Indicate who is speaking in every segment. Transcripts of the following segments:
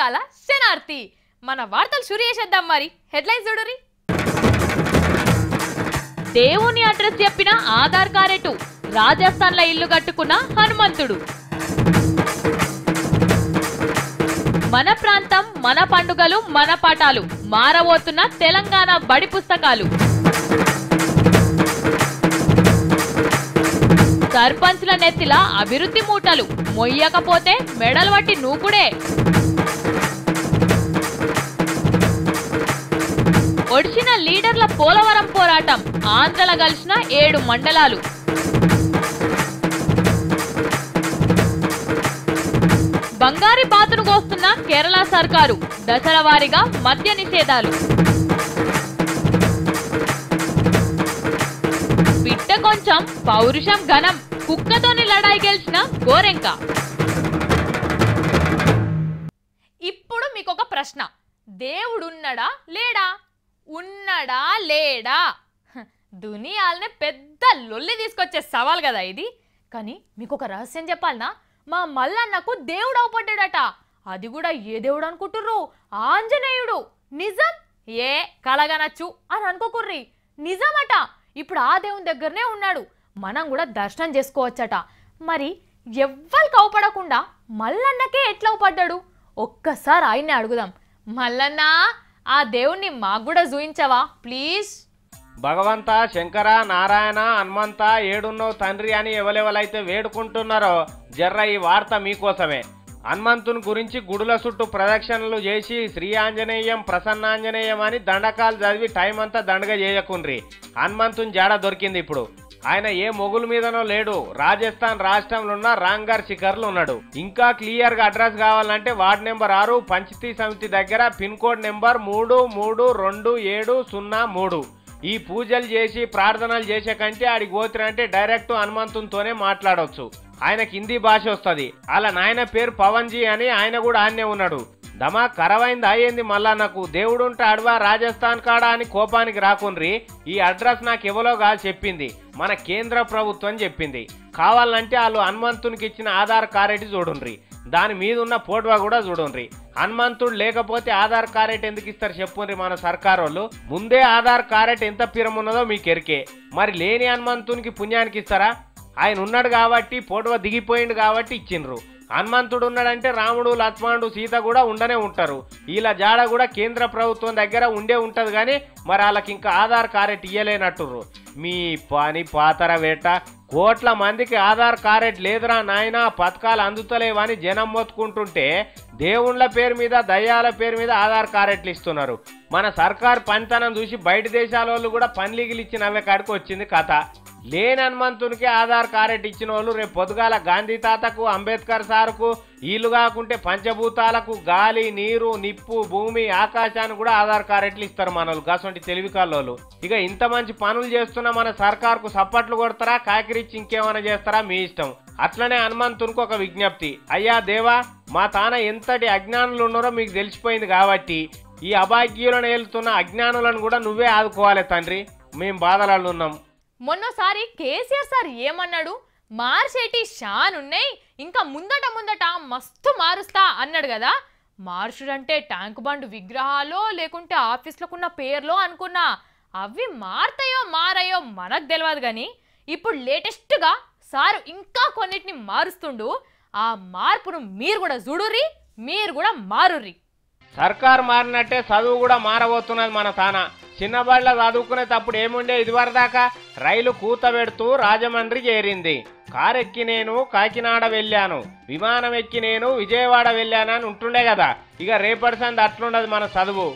Speaker 1: అక్షరాల శనార్థి. మన వార్తలు షురు చేసేద్దాం మరి. హెడ్లైన్స్ చూడురి. దేవుని అడ్రస్ చెప్పిన ఆధార్ కారెటు, రాజస్థాన్లో ఇల్లు కట్టుకున్న హనుమంతుడు. మన ప్రాంతం, మన పండుగలు, మన పాఠాలు, మారబోతున్న తెలంగాణ బడి పుస్తకాలు. సర్పంచ్ల నెత్తిల అభివృద్ధి మూటలు, మొయ్యకపోతే మెడలు పట్టి నూకుడే. ఒడిచిన లీడర్ల పోలవరం పోరాటం, ఆంధ్రల కలిసిన 7 మండలాలు. బంగారి బాతును కోస్తున్న కేరళ సర్కారు, దశల వారీగా మద్య నిషేధాలు. బిడ్డ కొంచెం పౌరుషం ఘనం, కుక్కతోని లడాయి గెలిచిన గోరెంక. ఇప్పుడు మీకు ఒక ప్రశ్న, దేవుడున్నాడా లేడా? ఉన్నాడా లేడా? దునియాలనే పెద్ద లొల్లి తీసుకొచ్చే సవాల్ కదా ఇది. కానీ మీకు ఒక రహస్యం చెప్పాలనా, మా మల్లన్నకు దేవుడు అవపడ్డాడట. అది కూడా ఏ దేవుడు అనుకుంటుర్రు? ఆంజనేయుడు. నిజం? ఏ కలగనచ్చు అని అనుకోకుర్రి, నిజమట. ఇప్పుడు ఆ దేవుని దగ్గరనే ఉన్నాడు, మనం కూడా దర్శనం చేసుకోవచ్చట. మరి ఎవ్వరికి అవపడకుండా మల్లన్నకే ఎట్లా అవపడ్డాడు? ఒక్కసారి ఆయన్నే అడుగుదాం. మల్లన్న, ఆ దేవుణ్ణి మాకు కూడా చూయించవా ప్లీజ్?
Speaker 2: భగవంత, శంకర, నారాయణ, హనుమంత, ఏడున్నో తండ్రి అని ఎవరెవరైతే వేడుకుంటున్నారో జర్ర ఈ వార్త మీకోసమే. హనుమంతుని గురించి గుడుల చుట్టూ ప్రదక్షిణలు చేసి శ్రీ ఆంజనేయం, ప్రసన్నాంజనేయం అని దండకాలు చదివి టైం అంతా దండగా చేయకుండ్రి. హనుమంతుని జాడ దొరికింది. ఇప్పుడు ఆయన ఏ మొగుల మీదనో లేడు, రాజస్థాన్ రాష్ట్రంలో ఉన్న రాంగర్ శిఖర్లు ఉన్నాడు. ఇంకా క్లియర్ గా అడ్రస్ కావాలంటే వార్డ్ నెంబర్ 6 పంచాయతీ సమితి దగ్గర పిన్ కోడ్ నెంబర్ 332703. ఈ పూజలు చేసి ప్రార్థనలు చేసే కంటే ఆడికి పోతురంటే డైరెక్ట్ హనుమంతునితోనే మాట్లాడవచ్చు. ఆయనకి హిందీ భాష వస్తుంది. అలా నాయన పేరు పవన్జీ అని, ఆయన కూడా ఆన్నే ఉన్నాడు. దమా కరవైంది అయ్యింది. మళ్ళా నాకు దేవుడుంటే అడవా రాజస్థాన్ కాడా అని కోపానికి రాకుండ్రి. ఈ అడ్రస్ నాకు ఎవరో కాదు చెప్పింది, మన కేంద్ర ప్రభుత్వం చెప్పింది. కావాలంటే వాళ్ళు హనుమంతునికి ఇచ్చిన ఆధార్ కార్డు చూడుండ్రి, దాని మీద ఉన్న ఫోటో కూడా చూడుండ్రి. హనుమంతుడు లేకపోతే ఆధార్ కార్డు ఎందుకు ఇస్తారు చెప్పుండ్రి మన సర్కార్ వాళ్ళు. ముందే ఆధార్ కార్డు ఎంత పిరమున్నదో మీకు ఎరికే. మరి లేని హనుమంతునికి పుణ్యానికి ఇస్తారా? ఆయన ఉన్నాడు కాబట్టి, ఫోటో దిగిపోయిండు కాబట్టి ఇచ్చిండ్రు. హనుమంతుడు ఉన్నాడంటే రాముడు, లక్ష్మణుడు, సీత కూడా ఉండనే ఉంటారు. ఇలా జాడ కూడా కేంద్ర ప్రభుత్వం దగ్గర ఉండే ఉంటది. కానీ మరి వాళ్ళకి ఇంకా ఆధార్ కార్డు ఇయ్యలేనట్టుర్రు. మీ పని పాతర వేట. కోట్ల మందికి ఆధార్ కార్డు లేదురా నాయన, పథకాలు అందుతలేవని జనం మొత్తుకుంటుంటే దేవుళ్ళ పేరు మీద, దయ్యాల పేరు మీద ఆధార్ కార్డులు ఇస్తున్నారు. మన సర్కార్ పనితనం చూసి బయట దేశాల వాళ్ళు కూడా పనిలిగిలి ఇచ్చి నవ్వే కాడికి వచ్చింది కథ. లేని హనుమంతునికి ఆధార్ కార్డు ఇచ్చిన వాళ్ళు రేపు పొద్దుగాల గాంధీ తాతకు, అంబేద్కర్ సార్కు, వీళ్ళు కాకుంటే పంచభూతాలకు, గాలి, నీరు, నిప్పు, భూమి, ఆకాశానికి కూడా ఆధార్ కార్డులు ఇస్తారు మనోళ్ళు, గసంటి తెలివి కల్లోళ్ళు. ఇక ఇంత మంచి పనులు చేస్తున్న మన సర్కార్కు సప్పట్లు కొడతారా, కాకిరిచ్చి ఇంకేమైనా చేస్తారా మీ ఇష్టం. అట్లనే హనుమంతునికి ఒక విజ్ఞప్తి. అయ్యా దేవా, మా తాన ఎంతటి అజ్ఞానులు ఉన్నారో మీకు తెలిసిపోయింది కాబట్టి ఈ అభాగ్యులను ఏలుతున్న అజ్ఞానులను కూడా నువ్వే ఆదుకోవాలి తండ్రి, మేం బాధలలో ఉన్నాం.
Speaker 1: మొన్నోసారి కేసీఆర్ సార్ ఏమన్నాడు? మార్చేటి షానున్నాయి, ఇంకా ముందట మస్తు మారుస్తా అన్నాడు కదా. మార్చుడంటే ట్యాంక్ బండ్ విగ్రహాలో లేకుంటే ఆఫీస్లకున్న పేర్లో అనుకున్నా. అవి మారతాయో మారాయో మనకు తెలియదు. కానీ ఇప్పుడు లేటెస్ట్గా సారు ఇంకా కొన్నిటిని మారుస్తుండు. ఆ మార్పును మీరు కూడా చూడుర్రి, మీరు కూడా మారుర్రి.
Speaker 2: సర్కార్ మారినట్టే చదువు కూడా మారబోతున్నది మన తాన. చిన్నబడిలో చదువుకునేటప్పుడు ఏముండే ఇదివరదాకా? రైలు కూత పెడుతూ రాజమండ్రి చేరింది, కారు ఎక్కి నేను కాకినాడ వెళ్ళాను, విమానం ఎక్కి నేను విజయవాడ వెళ్ళానని ఉంటుండే కదా. ఇక రేపటి సంది అట్లుండదు మన చదువు.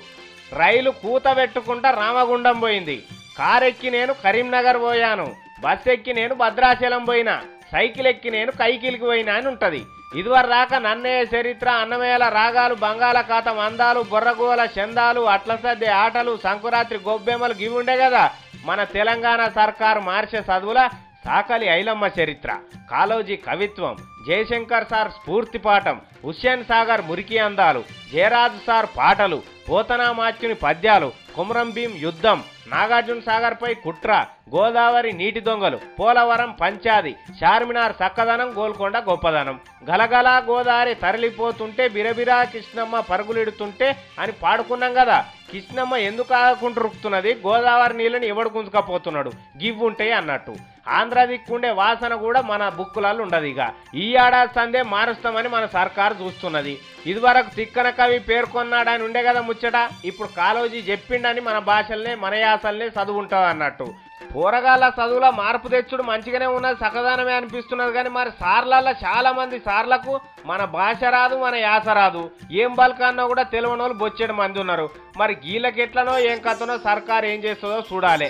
Speaker 2: రైలు కూత పెట్టుకుంటా రామగుండం పోయింది, కారు ఎక్కి నేను కరీంనగర్ పోయాను, బస్ ఎక్కి నేను భద్రాచలం పోయినా, సైకిల్ ఎక్కి నేను కైకిలికి పోయినా అని ఉంటది. ఇదివరదాకా నన్నయ్య చరిత్ర, అన్నమయ్యల రాగాలు, బంగాళాఖాతం అందాలు, బొర్రగోల చందాలు, అట్ల సద్దే ఆటలు, సంకురాత్రి గొబ్బెమ్మలు గివి ఉండే కదా. మన తెలంగాణ సర్కారు మార్చే చదువుల సాకలి ఐలమ్మ చరిత్ర, కాళోజీ కవిత్వం, జయశంకర్ సార్ స్ఫూర్తి పాఠం, హుస్సేన్ సాగర్ మురికి అందాలు, జయరాజు సార్ పాటలు, పోతనామాచ్యుని పద్యాలు, కుమరం భీం యుద్ధం, నాగార్జున సాగర్ పై కుట్ర, గోదావరి నీటి దొంగలు, పోలవరం పంచాది, చార్మినార్ చక్కదనం, గోల్కొండ గొప్పదనం, గలగల గోదావరి తరలిపోతుంటే బిరబిరా కృష్ణమ్మ పరుగులిడుతుంటే అని పాడుకున్నాం కదా. కృష్ణమ్మ ఎందుకు ఆకుంటురుకుతున్నది, గోదావరి నీళ్ళని ఎవడు గుంజుకపోతున్నాడు, గివ్వుంటాయి అన్నట్టు. ఆంధ్ర దిక్కుండే వాసన కూడా మన బుక్కులలో ఉండదు. ఇక ఈ ఏడాది సందే మారుస్తామని మన సర్కారు చూస్తున్నది. ఇదివరకు తిక్కన కవి పేర్కొన్నాడని ఉండే కదా ముచ్చట, ఇప్పుడు కాలోజీ చెప్పిండని మన భాషల్నే మన యాసల్నే చదువుంటావు అన్నట్టు. పోరగాళ్ళ చదువులో మార్పు తెచ్చుడు మంచిగానే ఉన్నది, సకదానమే అనిపిస్తున్నది. కానీ మరి సార్లల్లో చాలా మంది సార్లకు మన భాష రాదు, మన యాస రాదు. ఏం బల్కన్నా కూడా తెలియని వాళ్ళు బొచ్చేడు మంది ఉన్నారు. మరి గీళ్ళకెట్లనో ఏం కథనో సర్కారు ఏం చేస్తుందో చూడాలి.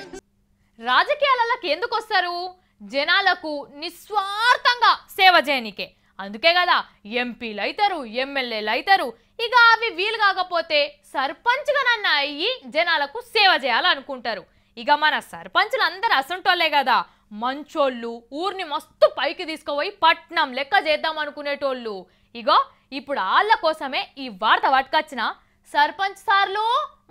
Speaker 1: రాజకీయాలకి ఎందుకు వస్తారు? జనాలకు నిస్వార్థంగా సేవ చేయనికే. అందుకే కదా ఎంపీలు అవుతారు, ఎమ్మెల్యేలు అవుతారు. ఇక అవి వీలు కాకపోతే సర్పంచ్గానన్నా అయ్యి జనాలకు సేవ చేయాలనుకుంటారు. ఇక మన సర్పంచులు అందరు అసంటోళ్లే కదా, మంచోళ్ళు, ఊరిని మస్తు పైకి తీసుకుపోయి పట్నం లెక్క చేద్దాం అనుకునేటోళ్ళు. ఇగో ఇప్పుడు వాళ్ళ కోసమే ఈ వార్త పట్టుకొచ్చిన సర్పంచ్ సార్లు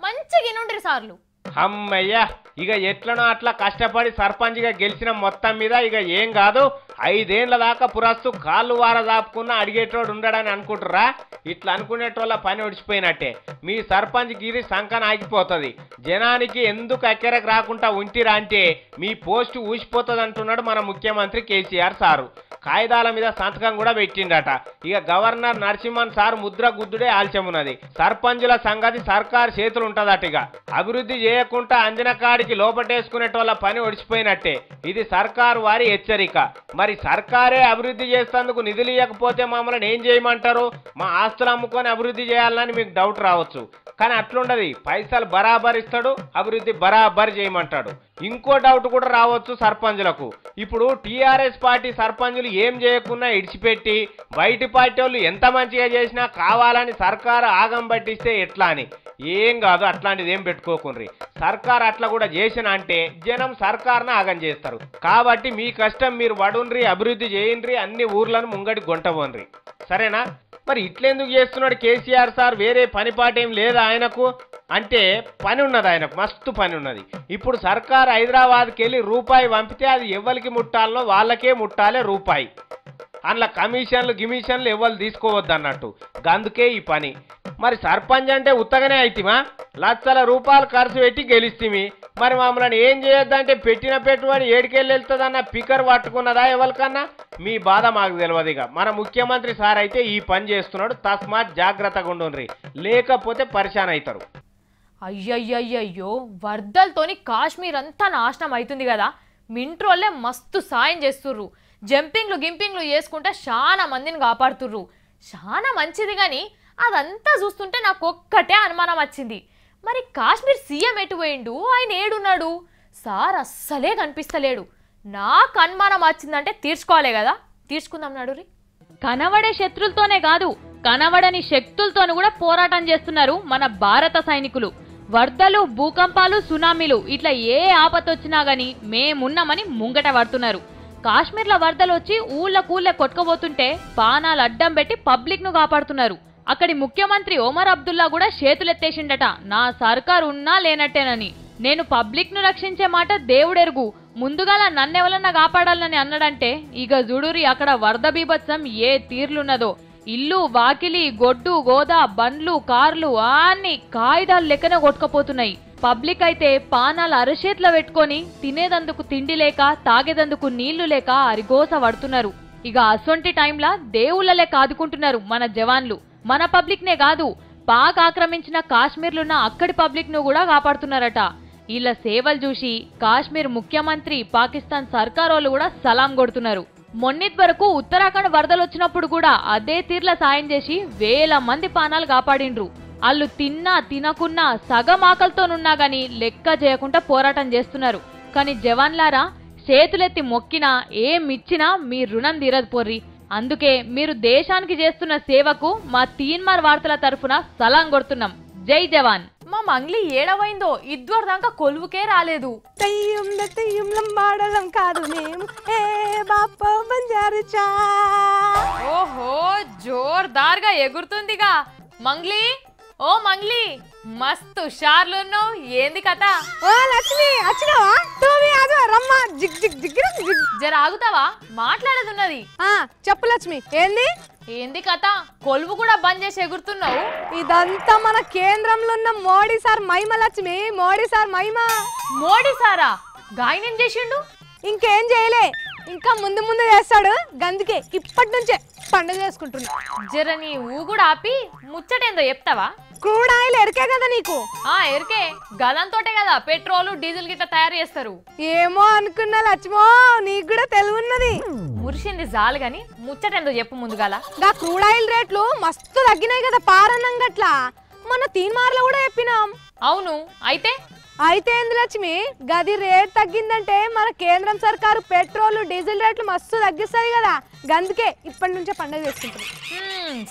Speaker 1: మంచిగా నుండ్రి సార్లు.
Speaker 2: అమ్మయ్యా, ఇక ఎట్లనో అట్లా కష్టపడి సర్పంచ్గా గెలిచిన మొత్తం మీద ఇక ఏం కాదు, 5 ఏళ్ల దాకా పురస్తు కాళ్ళు వార దాపుకున్న అడిగేటోడు ఉండడని అనుకుంటురా? ఇట్లా అనుకునేటోళ్ళ పని ఒడిచిపోయినట్టే. మీ సర్పంచ్ గిరి సంకన ఆగిపోతుంది. జనానికి ఎందుకు ఎక్కరకు రాకుండా ఉంటిరా అంటే మీ పోస్టు ఊసిపోతుంది అంటున్నాడు మన ముఖ్యమంత్రి కేసీఆర్ సారు. కాగితాల మీద సంతకం కూడా పెట్టిండట. ఇక గవర్నర్ నరసింహన్ సార్ ముద్ర గుద్దుడే ఆల్చమున్నది. సర్పంచుల సంగతి సర్కారు చేతులు ఉంటదట. ఇక అభివృద్ధి చేయకుండా అంజనకాడికి లోపటేసుకునేటోళ్ళ పని ఒడిచిపోయినట్టే. ఇది సర్కారు వారి హెచ్చరిక. మరి సర్కారే అభివృద్ధి చేసేందుకు నిధులు ఇవ్వకపోతే మమ్మల్ని ఏం చేయమంటారు? మా ఆస్తులు అమ్ముకొని అభివృద్ధి చేయాలని మీకు డౌట్ రావచ్చు. కానీ అట్లుండదు, పైసలు బరాబర్ ఇస్తాడు, అభివృద్ధి బరాబర్ చేయమంటాడు. ఇంకో డౌట్ కూడా రావచ్చు సర్పంచులకు. ఇప్పుడు టీఆర్ఎస్ పార్టీ సర్పంచులు ఏం చేయకున్నా ఇడిచిపెట్టి బయటి పార్టీ వాళ్ళు ఎంత మంచిగా చేసినా కావాలని సర్కారు ఆగం పట్టిస్తే ఎట్లా అని. ఏం కాదు, అట్లాంటిది ఏం పెట్టుకోకుండ్రి. సర్కారు అట్లా కూడా చేసిన అంటే జనం సర్కారును ఆగం చేస్తారు. కాబట్టి మీ కష్టం మీరు వడుండ్రి, అభివృద్ధి చేయండ్రి, అన్ని ఊర్లను ముంగడి గొంటబోన్రి. సరేనా? మరి ఇట్లెందుకు చేస్తున్నాడు కేసీఆర్ సార్? వేరే పని పాట ఏం లేదా ఆయనకు? అంటే పని ఉన్నది, ఆయనకు మస్తు పని ఉన్నది. ఇప్పుడు సర్కారు హైదరాబాద్కి వెళ్ళి రూపాయి పంపితే అది ఎవరికి ముట్టాలో వాళ్ళకే ముట్టాలే రూపాయి. అందులో కమిషన్లు గిమిషన్లు ఎవరు తీసుకోవద్దు అన్నట్టు. అందుకే ఈ పని. మరి సర్పంచ్ అంటే ఉత్తగానే అయితిమా? లక్షల రూపాయలు ఖర్చు పెట్టి గెలిస్తేమి. మరి మమ్మల్ని ఏం చేయొద్దంటే పెట్టిన పెట్టుబడి ఏడికెళ్ళి వెళ్తుందన్న పికర్ పట్టుకున్నదా ఎవరికన్నా? మీ బాధ మాకు తెలియదు. ఇక మన ముఖ్యమంత్రి సార్ అయితే ఈ పని చేస్తున్నాడు. తస్మాత్ జాగ్రత్తగా ఉండుండ్రి, లేకపోతే పరిశాన్ అవుతారు.
Speaker 1: అయ్యయ్యయ్యో, వరదలతోని కాశ్మీర్ అంతా నాశనం అవుతుంది కదా. మింట్రోళ్ళే మస్తు సాయం చేస్తుర్రు. జంపింగ్లు గింపింగ్లు చేసుకుంటే చాలా మందిని కాపాడుతుర్రు. చాలా మంచిది. కానీ అదంతా చూస్తుంటే నాకు ఒక్కటే అనుమానం వచ్చింది. మరి కాశ్మీర్ సీఎం ఎటు పోయిండు? ఆయన ఏడున్నాడు? సార్ అస్సలే కనిపిస్తలేడు. నాకు అనుమానం వచ్చిందంటే తీర్చుకోవాలి కదా. తీర్చుకుందాం నడురి.
Speaker 3: కనబడే శత్రులతోనే కాదు, కనబడని శక్తులతోనూ కూడా పోరాటం చేస్తున్నారు మన భారత సైనికులు. వరదలు, భూకంపాలు, సునామీలు ఇట్లా ఏ ఆపత్తొచ్చినా గాని మేమున్నామని ముంగట పడుతున్నారు. కాశ్మీర్లో వరదలు వచ్చి ఊళ్ళ కొట్టుకుపోతుంటే పానాలు అడ్డం పెట్టి పబ్లిక్ ను కాపాడుతున్నారు. అక్కడి ముఖ్యమంత్రి ఒమర్ అబ్దుల్లా కూడా చేతులెత్తేసిండట, నా సర్కారు ఉన్నా లేనట్టేనని. నేను పబ్లిక్ ను రక్షించే మాట దేవుడెరుగు, ముందుగాల నన్నెవలన్నా కాపాడాలని అన్నాడంటే ఇక జుడూరి అక్కడ వరద బీభత్సం ఏ తీర్లున్నదో. ఇల్లు, వాకిలి, గొడ్డు, గోదా, బండ్లు, కార్లు అన్ని కాగితాలు లెక్కనే కొట్టుకపోతున్నాయి. పబ్లిక్ అయితే పానాలు అరచేతిలో పెట్టుకొని తినేదందుకు తిండి లేక, తాగేదందుకు నీళ్లు లేక అరిగోస పడుతున్నారు. ఇక అసొంటి టైంలా దేవుళ్ళ లెక్క ఆదుకుంటున్నారు మన జవాన్లు. మన పబ్లిక్ నే కాదు, పాక్ ఆక్రమించిన కాశ్మీర్లున్న అక్కడి పబ్లిక్ ను కూడా కాపాడుతున్నారట. వీళ్ళ సేవలు చూసి కాశ్మీర్ ముఖ్యమంత్రి, పాకిస్తాన్ సర్కారోళ్ళు కూడా సలాం కొడుతున్నారు. మొన్నిటి వరకు ఉత్తరాఖండ్ వరదలు వచ్చినప్పుడు కూడా అదే తీర్ల సాయం చేసి వేల మంది పానాలు కాపాడిండ్రు. వాళ్ళు తిన్నా తినకున్నా సగం ఆకలితోనున్నా గాని లెక్క చేయకుండా పోరాటం చేస్తున్నారు. కానీ జవాన్లారా, చేతులెత్తి మొక్కినా ఏమిచ్చినా మీ రుణం తీరదు పోర్రి. అందుకే మీరు దేశానికి చేస్తున్న సేవకు మా తీన్మార్ వార్తల తరఫున సలాం కొడుతున్నాం. జై జవాన్.
Speaker 1: మా మంగ్లీ ఏడవైందో ఇద్దరు దాకా కొలువుకే రాలేదు. ఓహో, జోర్దార్గా ఎగురుతుందిగా. మంగ్లీ ఓ మంగ్లీ మస్తు హుషార్లున్నావు, ఏంది కథ?
Speaker 4: ఓ లక్ష్మి వచ్చినావా? తోమి ఆజో రమ్మ జిగ్ జిగ్ జిగ్ జిగ్.
Speaker 1: జర ఆగుతావా, మాట్లాడేదున్నది.
Speaker 4: చెప్పు లక్ష్మి, ఏంది
Speaker 1: ఏంది కథ? కొలువు కూడా బంద్ చేసి ఎగురుతున్నావు.
Speaker 4: ఇదంతా మన కేంద్రంలో ఉన్న మోడీ సార్ మహిమ లక్ష్మి, మోడీ సార్ మహిమ.
Speaker 1: మోడీ సారా గాయనం చేసిండు?
Speaker 4: ఇంకేం చేయలే, ఇంకా ముందు ముందు చేస్తాడు. గందుకే ఇప్పటి నుంచే పండుగ చేసుకుంటున్నా.
Speaker 1: జర నీ ఊ కూడా ఆపి ముచ్చటేందో చెప్తావా?
Speaker 4: క్రూడ్ ఆయిల్ ఎరికే కదా నీకు?
Speaker 1: ఎరికే, గదంతోటే కదా పెట్రోల్ డీజిల్ గిట్లా తయారు చేస్తారు.
Speaker 4: ఏమో అనుకున్నా లక్ష్మో, నీకు కూడా తెలివున్నది.
Speaker 1: మురిసింది జాలు గాని ముచ్చటేందో చెప్పు ముందుగాల.
Speaker 4: గా క్రూడ్ ఆయిల్ రేట్లు మస్తు తగ్గినాయి కదా పారన్నం గట్లా. మన తీన్మార్లో కూడా చెప్పినాం.
Speaker 1: అవును, అయితే
Speaker 4: ఏంది లక్ష్మి, గది రేట్ తగ్గిందంటే మన కేంద్రం సర్కారు పెట్రోల్ డీజిల్ రేట్లు మస్తు తగ్గిస్తుంది కదా. గందుకే ఇప్పటి నుంచే పండుగ చేసుకుంటాం.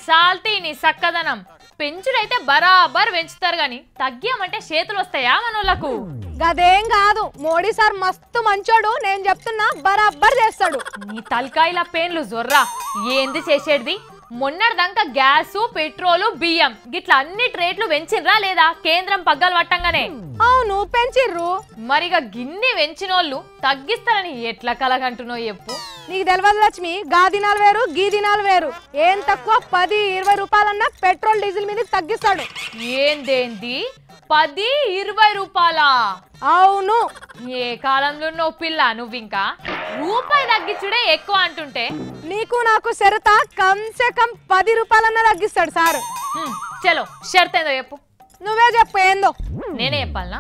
Speaker 1: సాల్తీ నీ సక్కదనం. పెంచుడైతే బరాబర్ పెంచుతారు గాని తగ్గియమంటే చేతులు వస్తాయా మనోళ్ళకు?
Speaker 4: గదేం కాదు, మోడీ సార్ మస్తు మంచోడు, నేను చెప్తున్నా బరాబర్ చేస్తాడు.
Speaker 1: నీ తలకాయల పేన్లు జొర్రా, ఏంది చేసేది? మొన్నటిదాకా గ్యాసు పెట్రోలు బియ్యం గిట్లా అన్ని రేట్లు పెంచినరా లేదా కేంద్రం పగ్గాలు పట్టంగానే?
Speaker 4: అవును పెంచిర్రు.
Speaker 1: మరిగా గిన్ని పెంచినోళ్ళు తగ్గిస్తారని ఎట్లా కలగంటున్నావు చెప్పు?
Speaker 4: నీకు తెలియదు లక్ష్మి, గా దినాలు వేరు గీ దినాలు వేరు. ఏం తక్కువ 10-20 రూపాయలన్నా పెట్రోల్ డీజిల్ మీద తగ్గిస్తాడు.
Speaker 1: ఏందేంది 10-20 రూపాయలా?
Speaker 4: అవును.
Speaker 1: ఏ కాలంలో నువ్వు పిల్ల, నువ్వింకా రూపాయి తగ్గించుడే ఎక్కువ అంటుంటే.
Speaker 4: నీకు నాకు సరతా కమ్సే కమ్ 10 రూపాయలన్నా తగ్గిస్తాడు సార్.
Speaker 1: చలో షర్తేందో చెప్పు.
Speaker 4: నువ్వే చెప్పు ఏందో.
Speaker 1: నేనే చెప్పాలనా?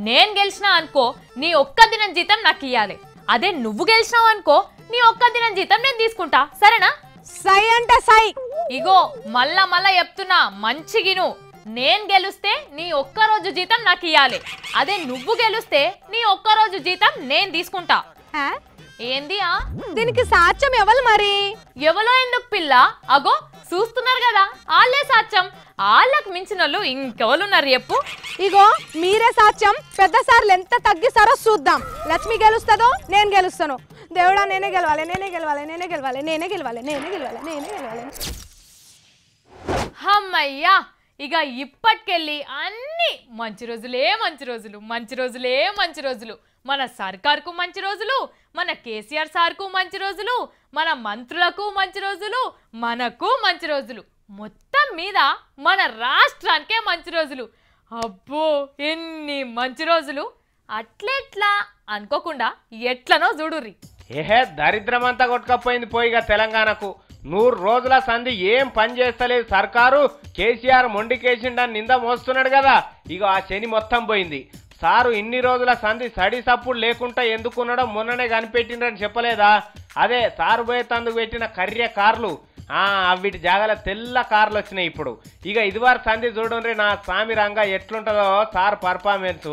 Speaker 1: నేను గెలిచినా అనుకో నీ ఒక్క దినం జీతం నాకు ఇయ్యాలి. అదే నువ్వు గెలిచినావు అనుకో నీ ఒక్క దినం జీతం నేను తీసుకుంటా, సరేనా?
Speaker 4: సై అంటే సై.
Speaker 1: ఇగో మళ్ళా చెప్తున్నా, మంచిగిను. నేను గెలుస్తే నీ ఒక్క రోజు జీతం నాకు ఇయ్యాలి. అదే నువ్వు గెలుస్తే నీ ఒక్క రోజు జీతం నేను తీసుకుంటా. ఏంది?
Speaker 4: దీనికి సాక్ష్యం ఎవరు మరి?
Speaker 1: ఎవలో ఎందుకు పిల్ల? అగో చూస్తున్నారు కదా, వాళ్ళే సాక్ష్యం. వాళ్ళకు మించిన వాళ్ళు ఇంకెవరున్నారు చెప్పు?
Speaker 4: ఇగో మీరే సాక్ష్యం. పెద్ద సార్లు ఎంత తగ్గిస్తారో చూద్దాం. లక్ష్మి గెలుస్తుందో నేను గెలుస్తాను. దేవుడా నేనే గెలవాలి, నేనే గెలవాలి, నేనే గెలవాలి, నేనే గెలవాలి, నేనే గెలవాలి, నేనే గెలవాలి.
Speaker 1: అమ్మయ్యా, ఇక ఇప్పటికెళ్ళి అన్ని మంచి రోజులే మంచి రోజులు, మంచి రోజులే మంచి రోజులు. మన సర్కార్కు మంచి రోజులు, మన కేసీఆర్ సార్కు మంచి రోజులు, మన మంత్రులకు మంచి రోజులు, మనకు మంచి రోజులు, మొత్తం మీద మన రాష్ట్రానికే మంచి రోజులు. అబ్బో ఎన్ని మంచి రోజులు! అట్లెట్లా అనుకోకుండా ఎట్లనో చూడుర్రి.
Speaker 2: దరిద్రమంతా కొట్టుకపోయింది పోయిగా తెలంగాణకు. 100 రోజుల సంధి ఏం పని చేస్తలేదు సర్కారు. కేసీఆర్ మొండికేసిండని నింద మోస్తున్నాడు కదా, ఇక ఆ శని మొత్తం పోయింది. సారు ఇన్ని రోజుల సంధి సడి సప్పుడు లేకుండా ఎందుకున్నాడో మొన్ననే కనిపెట్టిండ్రని చెప్పలేదా? అదే సారు పోయేతందుకు పెట్టిన కర్రె కార్లు, వీటి జాగాల తెల్ల కార్లు వచ్చినాయి ఇప్పుడు. ఇక ఇదివరకు సంధి చూడండి నా స్వామి రంగా ఎట్లుంటుందో సార్ పర్ఫార్మెన్స్.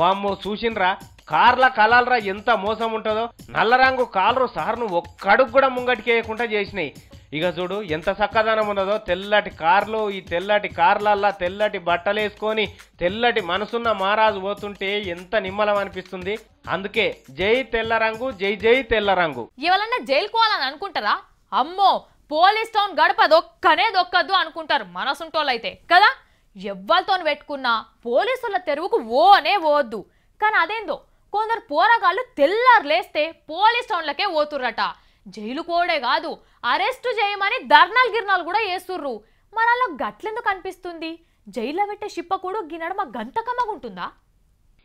Speaker 2: వామ్మో చూసిండ్రా, కార్ల కలర్రా ఎంత మోసం ఉంటుందో. నల్ల రంగు కాలరు సార్ను ఒక్కడుగు కూడా ముంగటికేయకుండా చేసినాయి. ఇక చూడు ఎంత చక్కదనం ఉన్నదో. తెల్లటి కార్లు, ఈ తెల్లటి కార్లల్లా తెల్లటి బట్టలు వేసుకొని తెల్లటి మనసున్న మహారాజు పోతుంటే ఎంత నిమ్మలం అనిపిస్తుంది. అందుకే జై తెల్ల రంగు, జై జై తెల్ల రంగు.
Speaker 1: ఎవరన్నా జైలుకోవాలని అనుకుంటారా? అమ్మో పోలీస్ టౌన్ గడప దొక్కనే దొక్కద్దు అనుకుంటారు మనసుంటోళ్ళైతే కదా. ఎవ్వరితో పెట్టుకున్నా పోలీసుల తెరువుకు అనే పోవద్దు. కానీ అదేందో కొందరు పోరగాళ్ళు తెల్లారు లేస్తే పోలీస్ టౌన్లకే పోతుర్రట. జైలు కోడే కాదు, అరెస్టు చేయమని ధర్నాలు గిర్నాలు కూడా చేస్తుర్రు. మరి అలా గట్లెందుకు అనిపిస్తుంది? జైల్లో పెట్టే షిప్పకూడు గినడమ గంతకమ్మగుంటుందా?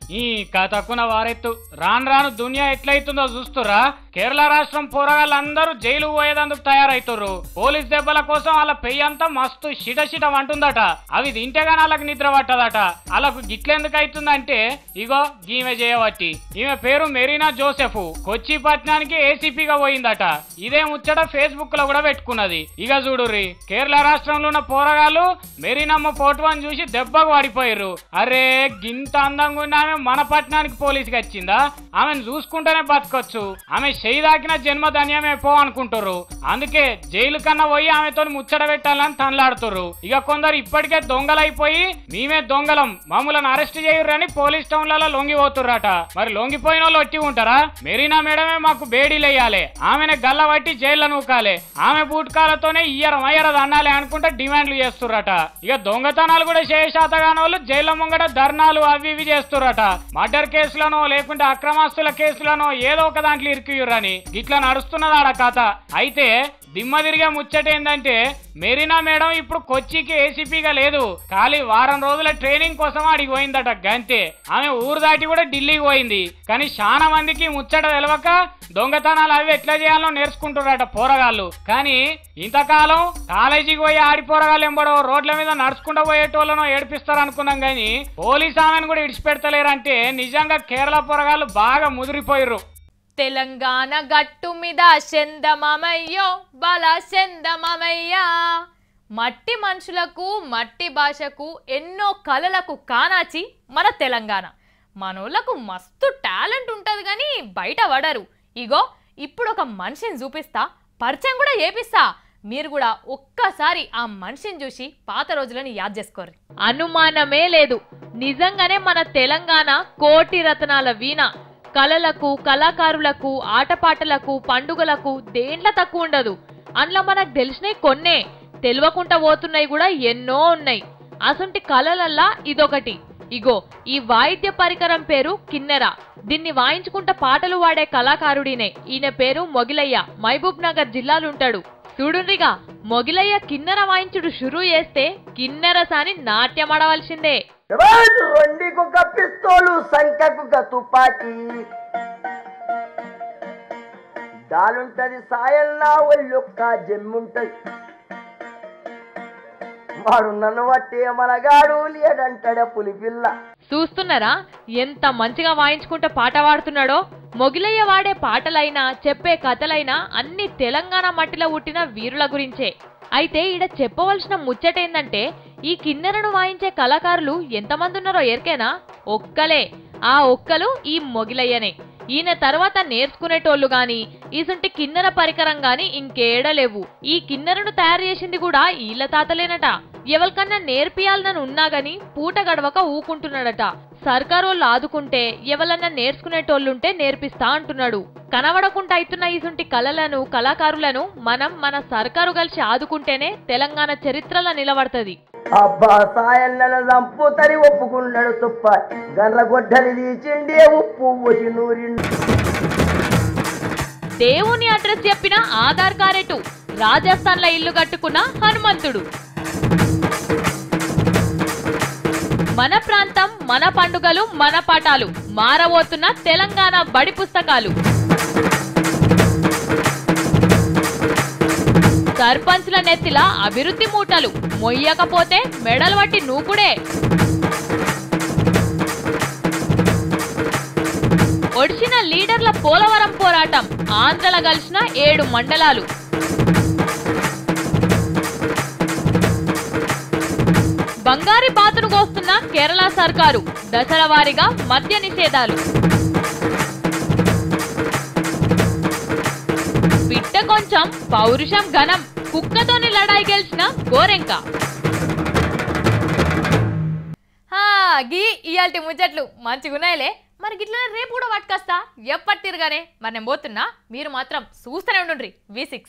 Speaker 5: ఈ కథకున వారెత్తు రాను రాను దునియా ఎట్లయితుందో చూస్తురా. కేరళ రాష్ట్రం పోరగాళ్ళందరూ జైలు పోయేదందుకు తయారైతుర్రు. పోలీస్ దెబ్బల కోసం వాళ్ళ పెయ్యంతా మస్తు షిట వంటుందట. అవి తింటేగాని వాళ్ళకి నిద్ర పట్టదట. వాళ్ళకు గిట్లెందుకు అవుతుందంటే ఇగో ఈమె చేయబట్టి. ఈమె పేరు మెరీనా జోసెఫ్. కొచ్చి పట్టణానికి ఏసీపీగా పోయిందట. ఇదే ముచ్చట ఫేస్బుక్ లో కూడా పెట్టుకున్నది. ఇక చూడుర్రి, కేరళ రాష్ట్రంలో ఉన్న పోరగాళ్ళు మెరీనమ్మ ఫోటోని చూసి దెబ్బకు పడిపోయారు. అరే గింత అందంగా ఉన్నామే ఆమె మన పట్టణానికి పోలీసుకి వచ్చిందా? ఆమెను చూసుకుంటేనే బతకొచ్చు, ఆమె చెయ్యి దాకిన జన్మ ధన్యమే పో అనుకుంటారు. అందుకే జైలు కన్నా పోయి ఆమెతో ముచ్చట పెట్టాలని తనలాడుతుర్రు. ఇక కొందరు ఇప్పటికే దొంగలైపోయి మేమే దొంగలం మమ్మల్ని అరెస్ట్ చేయుర్రని పోలీస్ టౌన్లలో లొంగిపోతుర్రట. మరి లొంగిపోయిన వాళ్ళు ఒట్టి ఉంటారా? మెరీనా మేడమే మాకు బేడీలేయాలి, ఆమెనే గల్లబట్టి జైల్లో నూకాలి, ఆమె బూట్కాలతోనే ఇయ్యర అన్నాలి అనుకుంటే డిమాండ్లు చేస్తుర్రట. ఇక దొంగతనాలు కూడా చేశాతగాని వాళ్ళు జైల్లో ముంగట ధర్నాలు అవి ఇవి చేస్తుర్రట. మర్డర్ కేసులను లేకుంటే అక్రమాస్తుల కేసులను ఏదో ఒక దాంట్లో ఇరికియుర్రని ఇట్లా నడుస్తున్నది ఆడ కథ. అయితే దిమ్మ తిరిగే ముచ్చట ఏంటంటే మెరీనా మేడం ఇప్పుడు కొచ్చికి ఏసీపీగా లేదు, ఖాళీ వారం రోజుల ట్రైనింగ్ కోసం అడిగి పోయిందట గంతే. ఆమె ఊరు దాటి కూడా ఢిల్లీకి పోయింది. కానీ చాలా మందికి ముచ్చట తెలవక దొంగతనాలు అవి ఎట్లా చేయాలో నేర్చుకుంటున్నారట పోరగాళ్ళు. కానీ ఇంతకాలం కాలేజీకి పోయి ఆడి పోరగాళ్ళు ఎంబడో రోడ్ల మీద నడుచుకుంటూ పోయేటోళ్ళనో ఏడిపిస్తారు అనుకున్నాం, కానీ పోలీసు ఆమెను కూడా ఇడిచిపెడతలేరంటే నిజంగా కేరళ పోరగాళ్ళు బాగా ముదిరిపోయిర్రు.
Speaker 1: తెలంగాణ గట్టు మీద చందమామయ్యో బల చందమామయ్యా, మట్టి మనుషులకు మట్టి భాషకు ఎన్నో కళలకు కానాచి మన తెలంగాణ. మనోళ్ళకు మస్తు టాలెంట్ ఉంటుంది కానీ బయట పడరు. ఇగో ఇప్పుడు ఒక మనిషిని చూపిస్తా, పరిచయం కూడా చేపిస్తా. మీరు కూడా ఒక్కసారి ఆ మనిషిని చూసి పాత రోజులను యాద్ చేసుకోరు.
Speaker 3: అనుమానమే లేదు, నిజంగానే మన తెలంగాణ కోటి రత్నాల వీణ. కళలకు, కళాకారులకు, ఆటపాటలకు, పండుగలకు దేంట్ల తక్కువ ఉండదు. అందులో మనకు తెలిసినవి కొన్నే, తెలియకుండా పోతున్నాయి కూడా ఎన్నో ఉన్నాయి. అసంటి కళలల్లా ఇదొకటి. ఇగో ఈ వాయిద్య పరికరం పేరు కిన్నెర. దీన్ని వాయించుకుంటా పాటలు వాడే కళాకారుడినే. ఈయన పేరు మొగిలయ్య, మహబూబ్ నగర్ జిల్లాలుంటాడు. చూడుండ్రిగా మొగిలయ్య కిన్నెర వాయించుడు షురూ చేస్తే కిన్నెర సాని నాట్యమడవలసిందే.
Speaker 6: రొండికొక పిస్తోలు, సంఖ్యకొక తుపాకీ, దాలుంటది సాయల్లా ఒళ్ళొక్క జమ్ముంటది. వాడు నన్ను బట్టి మనగాడు లేడంటాడ పులిపిల్ల.
Speaker 3: చూస్తున్నారా ఎంత మంచిగా వాయించుకుంటా పాట పాడుతున్నాడో? మొగిలయ్య వాడే పాటలైనా చెప్పే కథలైనా అన్ని తెలంగాణ మట్టిలో పుట్టిన వీరుల గురించే. అయితే ఈడ చెప్పవలసిన ముచ్చటేందంటే ఈ కిన్నెరను వాయించే కళాకారులు ఎంతమంది ఉన్నారో ఎరికేనా? ఒక్కలే. ఆ ఒక్కలు ఈ మొగిలయ్యనే. ఈయన తర్వాత నేర్చుకునేటోళ్లు గాని ఈసుంటి కిన్నెర పరికరం గాని ఇంకేడలేవు. ఈ కిన్నెరను తయారు చేసింది కూడా ఈళ్ళ తాతలేనట. ఎవరికన్నా నేర్పియాలని ఉన్నా గాని పూట గడవక ఊకుంటున్నాడట. సర్కారోళ్ళు ఆదుకుంటే ఎవరన్నా నేర్చుకునేటోళ్ళుంటే నేర్పిస్తా అంటున్నాడు. కనబడకుండా అయితున్న ఈసుంటి కళలను, కళాకారులను మనం మన సర్కారు కలిసి ఆదుకుంటేనే తెలంగాణ చరిత్రలో నిలబడుతుంది.
Speaker 6: అబ్బా సాయన్న చంపుతని ఒప్పుకున్నాడు తుప్ప, గర్ర గొడ్డలి తీసిండి ఉప్పు వచ్చి నూరిండు.
Speaker 3: దేవుని అడ్రస్ చెప్పిన ఆధార్ కారెటు, రాజస్థాన్ లో ఇల్లు కట్టుకున్న హనుమంతుడు. మన ప్రాంతం, మన పండుగలు, మన పాఠాలు, మారబోతున్న తెలంగాణ బడి పుస్తకాలు. సర్పంచ్ల నెత్తిల అభివృద్ధి మూటలు, మొయ్యకపోతే మెడలు పట్టి నూకుడే. ఒడిసిన లీడర్ల పోలవరం పోరాటం, ఆంధ్రల కలిసిన 7 మండలాలు. బంగారి బాతును కోస్తున్న కేరళ సర్కారు, దశల వారీగా మద్య నిషేధాలు. పిట్ట కొంచెం పౌరుషం ఘనం, కుక్కతోని లడాయి గెలిచిన గోరెంక.
Speaker 1: గీ ఇయాల్టి ముచ్చట్లు మంచిగున్నాయిలే. మరి గిట్లనే రేపు కూడా పట్టుకొస్తా, ఎప్పటి తిరగానే. మరి నేను పోతున్నా, మీరు మాత్రం చూస్తూనే ఉండుండ్రి V6.